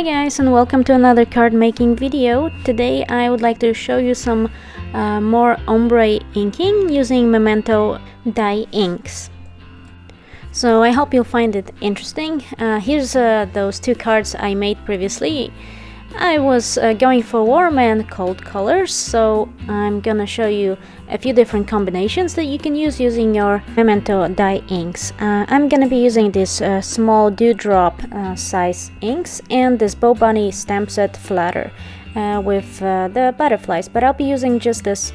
Hi guys, and welcome to another card making video. Today I would like to show you some more ombre inking using Memento Dye Inks. So I hope you'll find it interesting. Here's those two cards I made previously. I was going for warm and cold colors, so I'm gonna show you a few different combinations that you can use using your Memento Dye Inks. I'm gonna be using this small dewdrop size inks and this Bow Bunny stamp set flatter with the butterflies, but I'll be using just this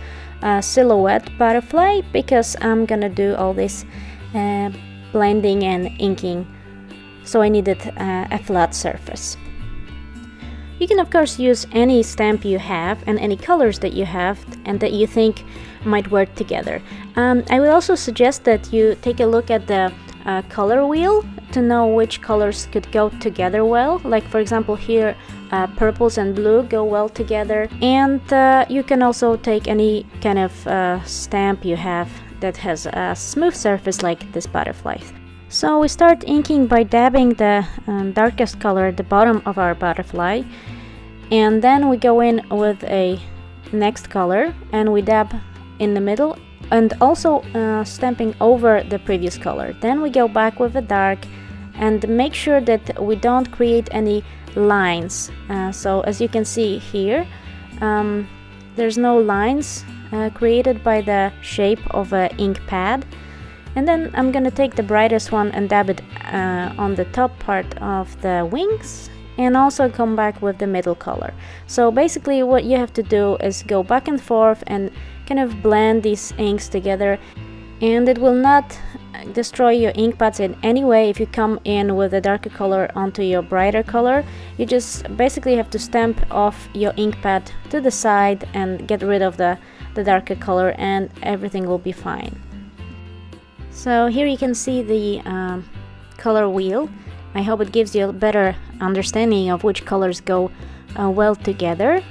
silhouette butterfly because I'm gonna do all this blending and inking, so I needed a flat surface. You can of course use any stamp you have and any colors that you have and that you think might work together. I would also suggest that you take a look at the color wheel to know which colors could go together well. Like for example here, purples and blue go well together, and you can also take any kind of stamp you have that has a smooth surface like this butterfly. So we start inking by dabbing the darkest color at the bottom of our butterfly, and then we go in with a next color and we dab in the middle and also stamping over the previous color. Then we go back with a dark and make sure that we don't create any lines. So as you can see here, there's no lines created by the shape of an ink pad. And then I'm gonna take the brightest one and dab it on the top part of the wings and also come back with the middle color. So basically what you have to do is go back and forth and kind of blend these inks together, and it will not destroy your ink pads in any way if you come in with a darker color onto your brighter color. You just basically have to stamp off your ink pad to the side and get rid of the darker color, and everything will be fine. So here you can see the color wheel. I hope it gives you a better understanding of which colors go well together.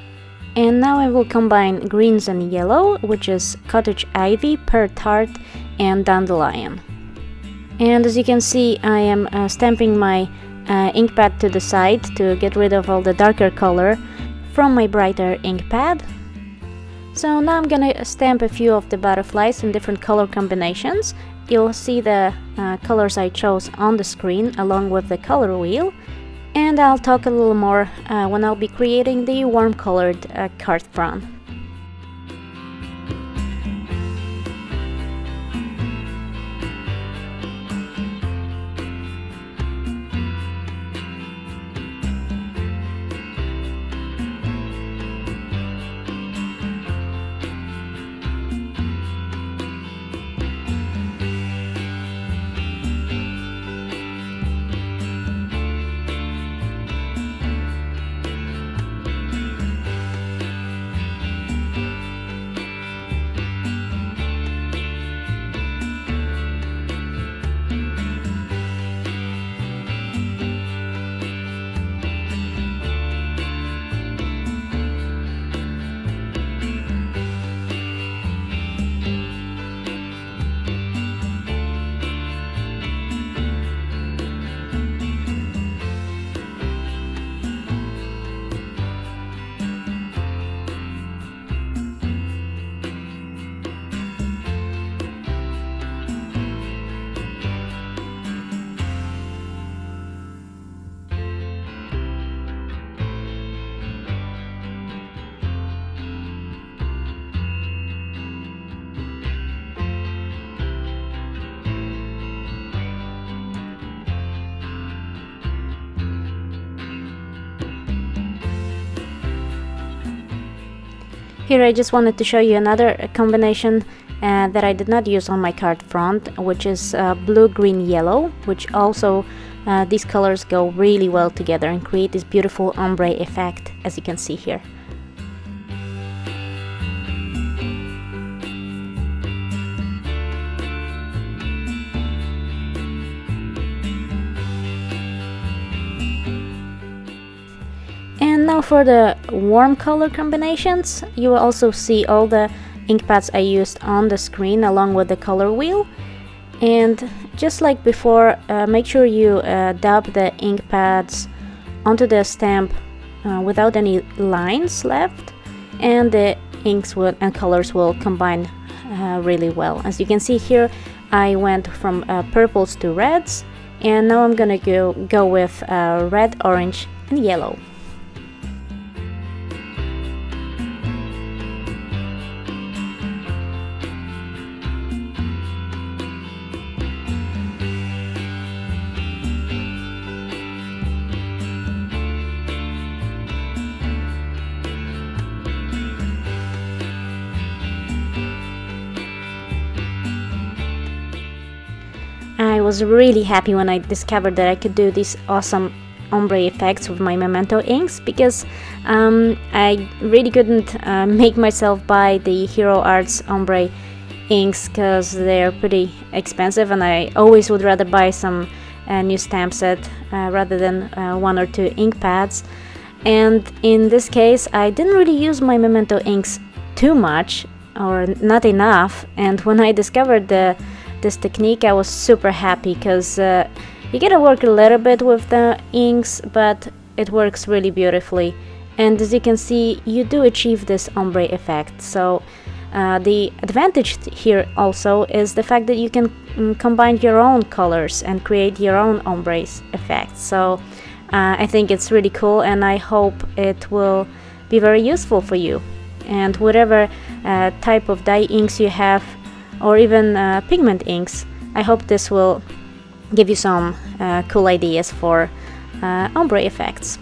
And now I will combine greens and yellow, which is cottage ivy, pear tart, and dandelion. And as you can see, I am stamping my ink pad to the side to get rid of all the darker color from my brighter ink pad. So now I'm gonna stamp a few of the butterflies in different color combinations. You'll see the colors I chose on the screen along with the color wheel, and I'll talk a little more when I'll be creating the warm colored card front. Here I just wanted to show you another combination that I did not use on my card front, which is blue, green, yellow, which also these colors go really well together and create this beautiful ombre effect, as you can see here. And now for the warm color combinations, you will also see all the ink pads I used on the screen along with the color wheel. And just like before, make sure you dab the ink pads onto the stamp without any lines left, and the inks and colors will combine really well. As you can see here, I went from purples to reds, and now I'm gonna go with red, orange, and yellow. I was really happy when I discovered that I could do these awesome ombre effects with my Memento inks, because I really couldn't make myself buy the Hero Arts ombre inks because they're pretty expensive, and I always would rather buy some new stamp set rather than 1 or 2 ink pads. And in this case, I didn't really use my Memento inks too much, or not enough, and when I discovered this technique, I was super happy, because you gotta work a little bit with the inks, but it works really beautifully. And as you can see, you do achieve this ombre effect. So the advantage here also is the fact that you can combine your own colors and create your own ombre effects. So I think it's really cool, and I hope it will be very useful for you. And whatever type of dye inks you have, or even pigment inks, I hope this will give you some cool ideas for ombre effects.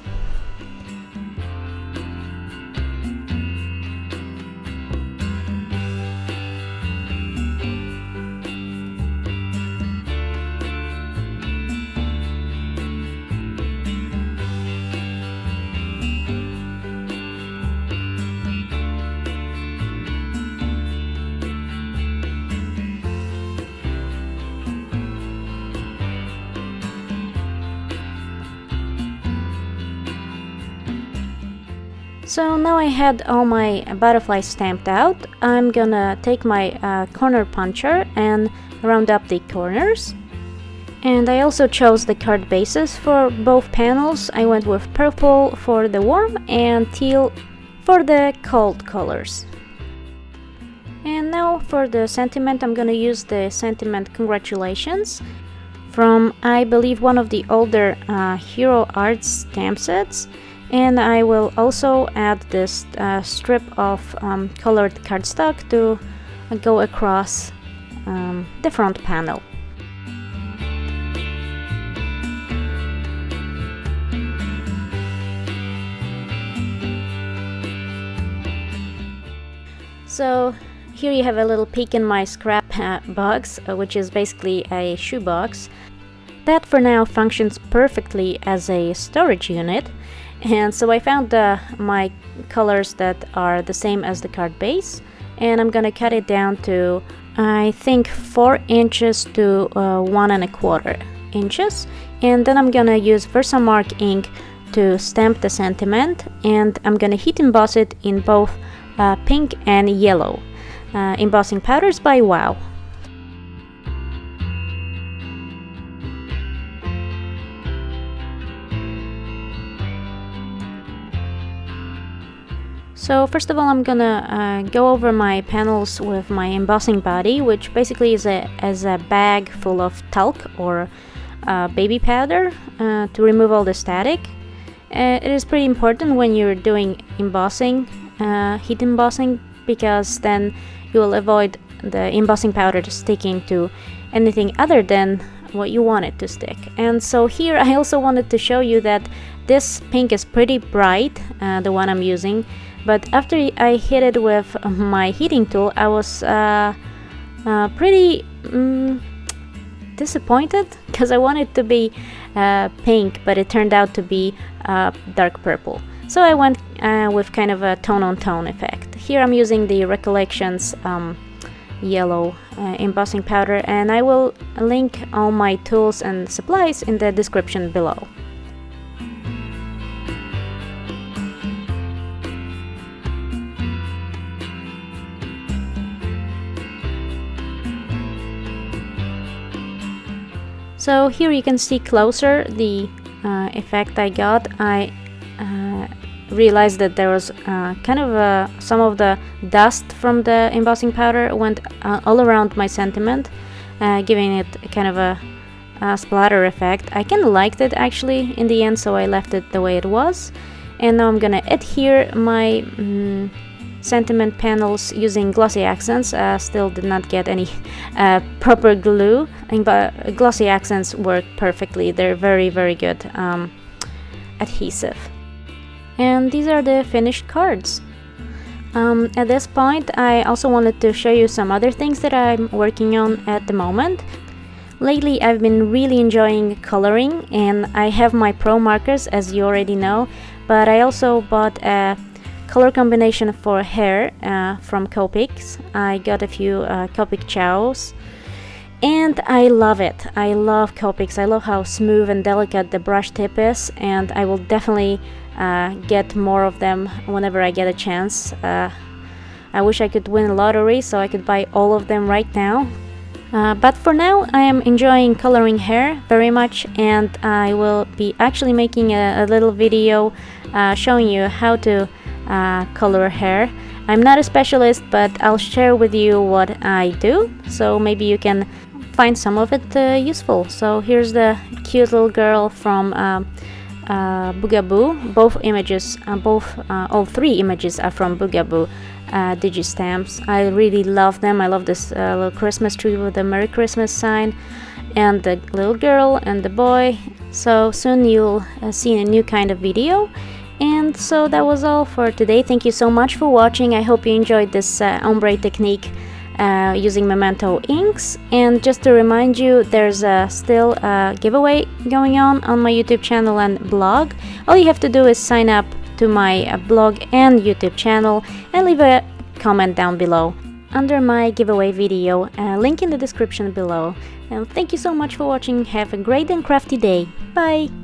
So now I had all my butterflies stamped out, I'm gonna take my corner puncher and round up the corners. And I also chose the card bases for both panels. I went with purple for the warm and teal for the cold colors. And now for the sentiment, I'm gonna use the sentiment Congratulations from, I believe, one of the older Hero Arts stamp sets. And I will also add this strip of colored cardstock to go across the front panel. So here you have a little peek in my scrap box, which is basically a shoe box. That for now functions perfectly as a storage unit. And so I found my colors that are the same as the card base, and I'm gonna cut it down to, I think, 4 inches to 1¼ inches. And then I'm gonna use Versamark ink to stamp the sentiment, and I'm gonna heat emboss it in both pink and yellow. Embossing powders by Wow. So first of all, I'm gonna go over my panels with my embossing body, which basically is a bag full of talc or baby powder to remove all the static. It is pretty important when you're doing embossing, heat embossing, because then you will avoid the embossing powder sticking to anything other than what you want it to stick. And so here I also wanted to show you that this pink is pretty bright, the one I'm using. But after I hit it with my heating tool, I was pretty disappointed, because I wanted it to be pink, but it turned out to be dark purple. So I went with kind of a tone-on-tone effect. Here I'm using the Recollections yellow embossing powder, and I will link all my tools and supplies in the description below. So here you can see closer the effect I got, I realized that there was kind of some of the dust from the embossing powder went all around my sentiment, giving it kind of a splatter effect. I kind of liked it actually in the end, so I left it the way it was. And now I'm gonna adhere my sentiment panels using glossy accents. Still did not get any proper glue, but glossy accents work perfectly. They're very, very good adhesive. And these are the finished cards. At this point, I also wanted to show you some other things that I'm working on at the moment. Lately, I've been really enjoying coloring, and I have my pro markers, as you already know, but I also bought a color combination for hair from Copics. I got a few Copic chows, and I love it. I love Copics. I love how smooth and delicate the brush tip is, and I will definitely get more of them whenever I get a chance. I wish I could win a lottery so I could buy all of them right now. But for now, I am enjoying coloring hair very much, and I will be actually making a little video showing you how to color hair. I'm not a specialist, but I'll share with you what I do, so maybe you can find some of it useful. So here's the cute little girl from Bugaboo. Both images, all three images are from Bugaboo Digistamps. I really love them. I love this little Christmas tree with the Merry Christmas sign, and the little girl and the boy. So soon you'll see a new kind of video. And so that was all for today. Thank you so much for watching. I hope you enjoyed this ombre technique using Memento inks. And just to remind you, there's still a giveaway going on my YouTube channel and blog. All you have to do is sign up to my blog and YouTube channel and leave a comment down below under my giveaway video, link in the description below. And thank you so much for watching. Have a great and crafty day. Bye!